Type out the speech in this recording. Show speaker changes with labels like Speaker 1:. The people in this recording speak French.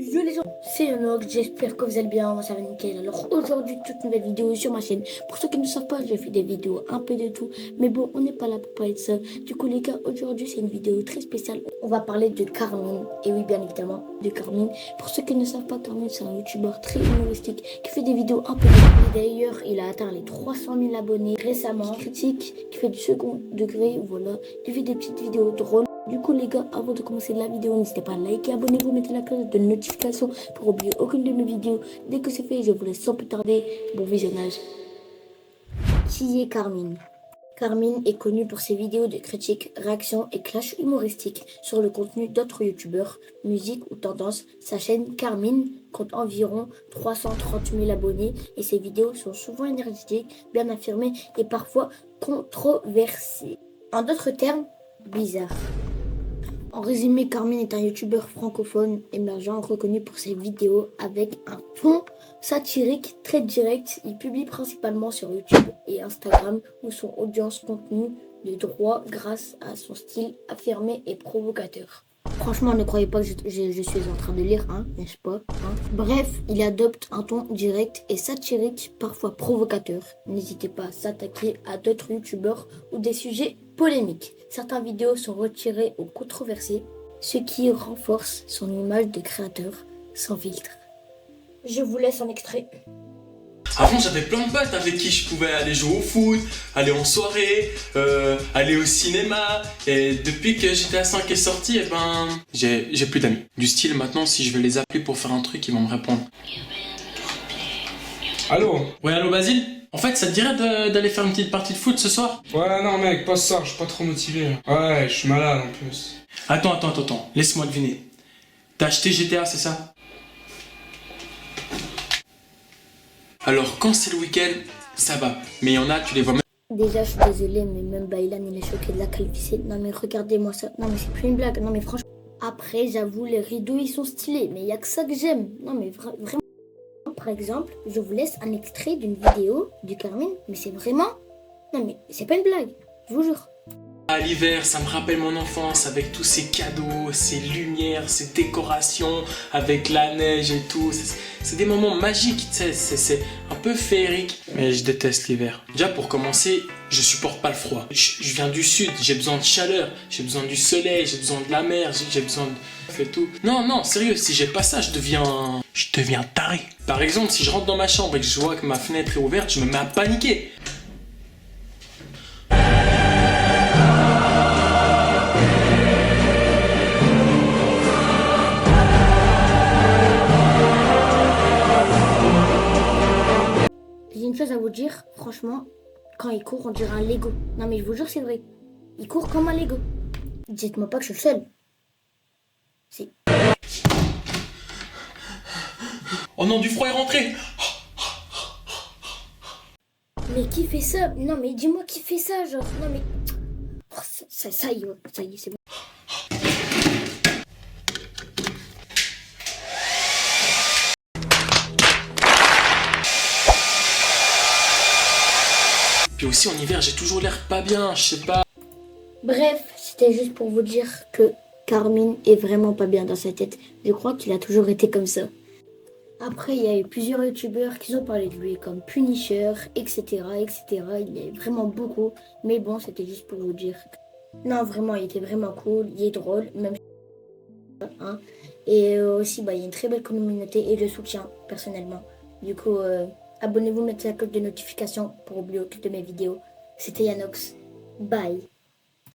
Speaker 1: Yo les gens, c'est Enoch, j'espère que vous allez bien, ça va nickel. Alors aujourd'hui, toute nouvelle vidéo sur ma chaîne. Pour ceux qui ne savent pas, je fais des vidéos un peu de tout. Mais bon, on n'est pas là pour parler de ça. Du coup les gars, aujourd'hui c'est une vidéo très spéciale. On va parler de Carmine. Et oui, bien évidemment, de Carmine. Pour ceux qui ne savent pas, Carmine c'est un youtubeur très humoristique qui fait des vidéos un peu de tout. D'ailleurs, il a atteint les 300 000 abonnés récemment. Qui critique, qui fait du second degré, voilà. Il fait des petites vidéos drôles. Du coup les gars, avant de commencer la vidéo, n'hésitez pas à liker, abonnez-vous, mettez la cloche de notification pour oublier aucune de mes vidéos. Dès que c'est fait, je vous laisse sans plus tarder. Bon visionnage. Qui est Carmine? Carmine est connue pour ses vidéos de critiques, réactions et clashs humoristiques sur le contenu d'autres youtubeurs, musique ou tendance. Sa chaîne Carmine compte environ 330 000 abonnés et ses vidéos sont souvent énergétiques, bien affirmées et parfois controversées. En d'autres termes, bizarres. En résumé, Carmine est un youtubeur francophone émergent reconnu pour ses vidéos avec un ton satirique très direct. Il publie principalement sur YouTube et Instagram où son audience contenu de droit grâce à son style affirmé et provocateur. Franchement, ne croyez pas que je suis en train de lire, hein, n'est-ce pas hein. Bref, il adopte un ton direct et satirique, parfois provocateur. N'hésitez pas à s'attaquer à d'autres youtubeurs ou des sujets polémiques. Certaines vidéos sont retirées ou controversées, ce qui renforce son image de créateur sans filtre. Je vous laisse un extrait.
Speaker 2: Avant, j'avais plein de potes avec qui je pouvais aller jouer au foot, aller en soirée, aller au cinéma. Et depuis que GTA 5 est sorti, eh ben, j'ai plus d'amis. Du style, maintenant, si je vais les appeler pour faire un truc, ils vont me répondre.
Speaker 3: Allô?
Speaker 2: Ouais, allô Basile? En fait, ça te dirait d'aller faire une petite partie de foot ce soir?
Speaker 3: Ouais, non mec, pas ce soir, je suis pas trop motivé. Ouais, je suis malade en plus.
Speaker 2: Attends, laisse-moi deviner. T'as acheté GTA, c'est ça? Alors, quand c'est le week-end, ça va. Mais il y en a, tu les vois même.
Speaker 1: Déjà, je suis désolée, mais même Baylan, il est choqué de la calvitie. Non, mais regardez-moi ça. Non, mais c'est plus une blague. Non, mais franchement. Après, j'avoue, les rideaux, ils sont stylés. Mais il n'y a que ça que j'aime. Non, mais vraiment. Par exemple, je vous laisse un extrait d'une vidéo du Carmine. Mais c'est vraiment. Non, mais c'est pas une blague. Je vous jure.
Speaker 2: À l'hiver, ça me rappelle mon enfance avec tous ces cadeaux, ces lumières, ces décorations, avec la neige et tout. C'est des moments magiques, tu sais, c'est un peu féerique. Mais je déteste l'hiver. Déjà, pour commencer, je supporte pas le froid. Je viens du sud, j'ai besoin de chaleur, j'ai besoin du soleil, j'ai besoin de la mer, j'ai besoin de tout. Non, sérieux, si j'ai pas ça, je deviens taré. Par exemple, si je rentre dans ma chambre et que je vois que ma fenêtre est ouverte, je me mets à paniquer.
Speaker 1: J'ai une chose à vous dire, franchement, quand il court, on dirait un Lego. Non, mais je vous jure, c'est vrai. Il court comme un Lego. Dites-moi pas que je suis seule. Si.
Speaker 2: Oh non, du froid est rentré.
Speaker 1: Mais qui fait ça? Non, mais dis-moi qui fait ça, genre. Non, mais. Oh, ça y est, c'est bon.
Speaker 2: Puis aussi en hiver, j'ai toujours l'air pas bien, je sais pas.
Speaker 1: Bref, c'était juste pour vous dire que Carmine est vraiment pas bien dans sa tête. Je crois qu'il a toujours été comme ça. Après, il y a eu plusieurs youtubeurs qui ont parlé de lui, comme Punisher, etc., etc. Il y a eu vraiment beaucoup. Mais bon, c'était juste pour vous dire. Non, vraiment, il était vraiment cool, il est drôle, même hein. Et aussi, il y a une très belle communauté et je le soutiens personnellement. Du coup, abonnez-vous, mettez la cloche de notification pour oublier aucune de mes vidéos. C'était Yanox. Bye.